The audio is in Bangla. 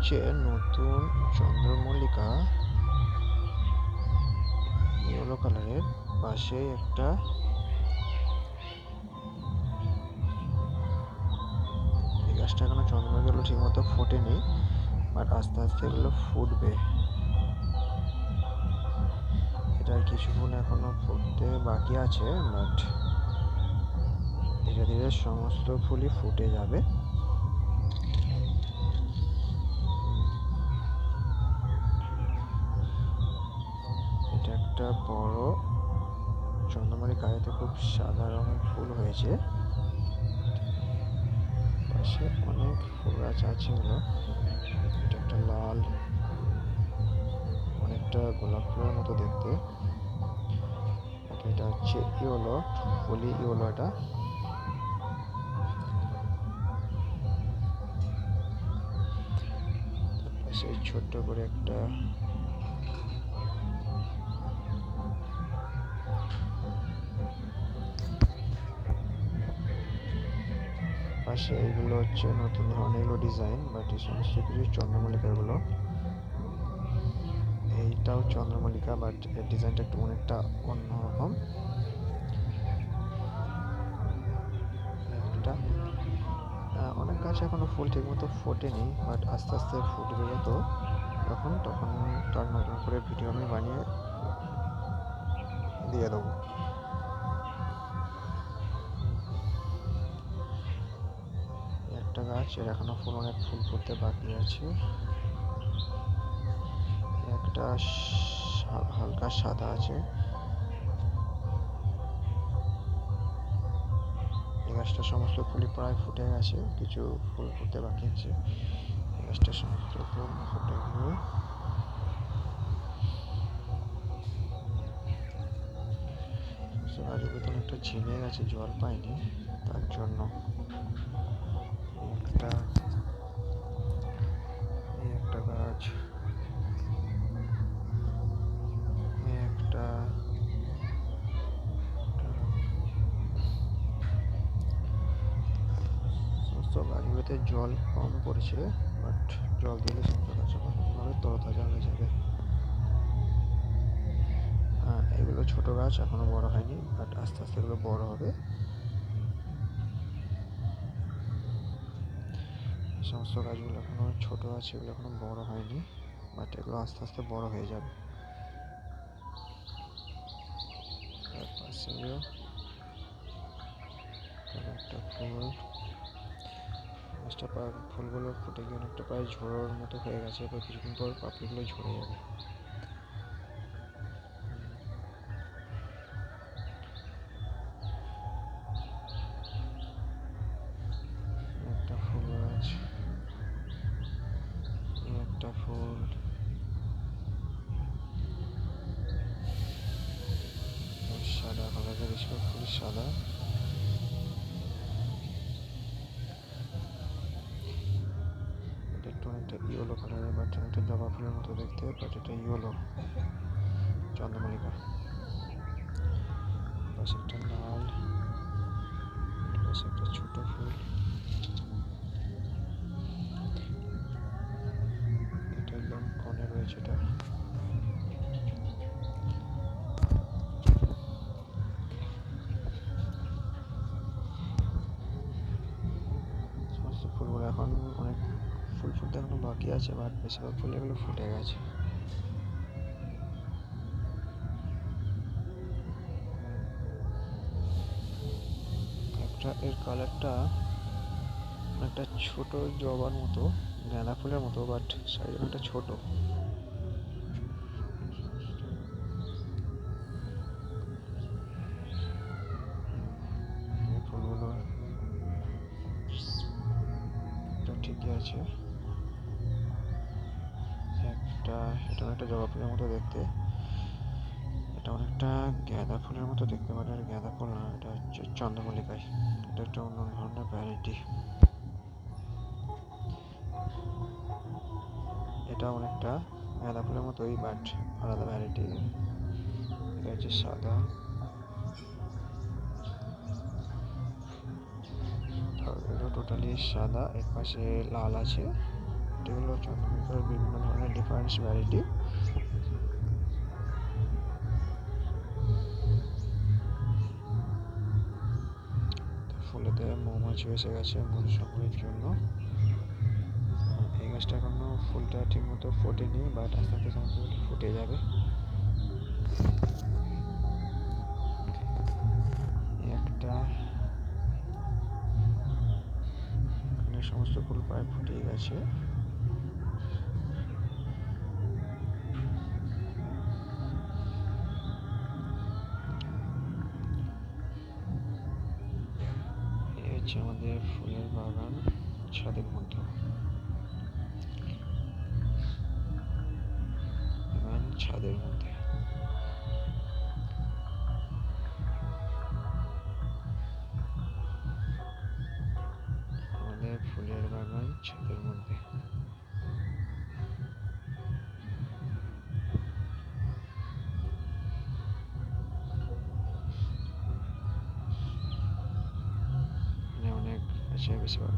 হচ্ছে নতুন চন্দ্রমল্লিকা, ইয়েলো কালারের। পাশে একটা এই গাছটা এখনো চন্দ্রমল্লিকাগুলো ঠিক মতো ফোটেনি, বাট আস্তে আস্তে এগুলো ফুটবে। এটার কিছু ফুল এখনো ফুটতে বাকি আছে, বাট ধীরে ধীরে সমস্ত ফুলই ফুটে যাবে। এটা একটা বড় চন্দ্রমল্লিকা, এতে খুব সাদা রঙের ফুল হয়েছে। পাশে অনেক ফুল গাছ আছে হলো। এটা একটা লাল, অনেকটা গোলাপ ফুলের মতো দেখতে। এটা হচ্ছে ইয়েলো, ফুলি ইয়েলো। এটা পাশে ছোট্ট করে একটা পাশে এগুলো হচ্ছে নতুন ধরনের এগুলো ডিজাইন, বাট এই সমস্ত কিছু চন্দ্রমল্লিকাগুলো। এইটাও চন্দ্রমল্লিকা, বাট এর ডিজাইনটা একটু অনেকটা অন্যরকম। একটা অনেক গাছ এখনো ফুল ঠিক মতো ফোটেনি, বাট আস্তে আস্তে ফুটবে যত তখন তার নতুন করে ভিডিও আমি বানিয়ে দিয়ে দেবো। একটা গাছ, এর এখনো অনেক ফুল ফুটতে বাকি আছে। একটা হালকা সাদা আছে। এই গাছটা সমস্ত ফুলই প্রায় ফুটে গেছে, কিছু ফুল ফুটতে বাকি আছে। এই গাছটা সমস্ত ফুল ফুটে গিয়ে গাছের ভিতরে একটা ঝিমে গেছে, জল পায়নি তার জন্য। একটা গাছ, একটা সমস্ত গাছগুলোতে জল কম পড়েছে, বাট জল দিলে সমস্ত গাছ ভালোভাবে তরতাজা হয়ে যাবে। এগুলো ছোট গাছ, এখনো বড় হয়নি, বাট আস্তে আস্তে এগুলো বড় হবে। সমস্ত গাছগুলো এখনো ছোট আছে, এগুলো এখনো বড় হয়নি, বাট এগুলো আস্তে আস্তে বড় হয়ে যাবে। একটা ফুল গাছটা ফুলগুলো ফুটে গিয়ে অনেকটা প্রায় ঝোড়োর মতো হয়ে গেছে, এবার কিছুদিন পর পাপড়িগুলো ঝরে যাবে। একটা ফুল গাছ, একটা ফুল, সাদা কালারের, বেশিরভাগ ফুল সাদা। এটা একটু অনেকটা ইয়েলো কালারের, বাট অনেকটা জবা ফুলের মতো দেখতে, বাট এটা ইয়েলো চন্দ্রমল্লিকা। পাশে একটা লাল, পাশে একটা ছোট ফুল। এটা একদম কনে রয়েছে। এটা সমস্ত ফুলগুলো এখন অনেক ফুল ফুটতে এখনো বাকি আছে, বাট বেশিরভাগ ফুল এগুলো ফুটে গেছে। এর কালারটা অনেকটা ছোট জবার মতো, গাঁদা ফুলের মতো, বাট সাইজ অনেকটা ছোট। ফুলগুলো ঠিকই আছে। এটা অনেকটা জবা ফুলের মতো দেখতে, এটা অনেকটা গাঁদা ফুলের মতো দেখতে, পারে আর গাঁদা ফুল না, এটা হচ্ছে চন্দ্রমল্লিকায়। এটা একটা অন্য ধরনের ভ্যারাইটি। এটা অনেকটা গাঁদা ফুলের মতোই, বাট আলাদা ভ্যারাইটি। এটা হচ্ছে সাদা, এটা টোটালি সাদা, এর পাশে লাল আছে। হলো চন্দ্রমল্লিকার বিভিন্ন ধরনের ডিফারেন্স ভ্যারাইটি। ফুলেতে মৌমাছি এসে গেছে মধু সংগ্রহের জন্য। এই গাছটা এখনো ফুলটা ঠিক মতো ফোটেনি, বাট আস্তে আস্তে সম্ভবত ফুটে যাবে। একটা এখানে সমস্ত ফুল প্রায় ফুটে গেছে। এই হচ্ছে আমাদের ফুলের বাগান ছাদের মধ্যে। ছাদের মধ্যে আমাদের ফুলের বাগান ছাদের মধ্যে। অনেক আছে বেশিরভাগ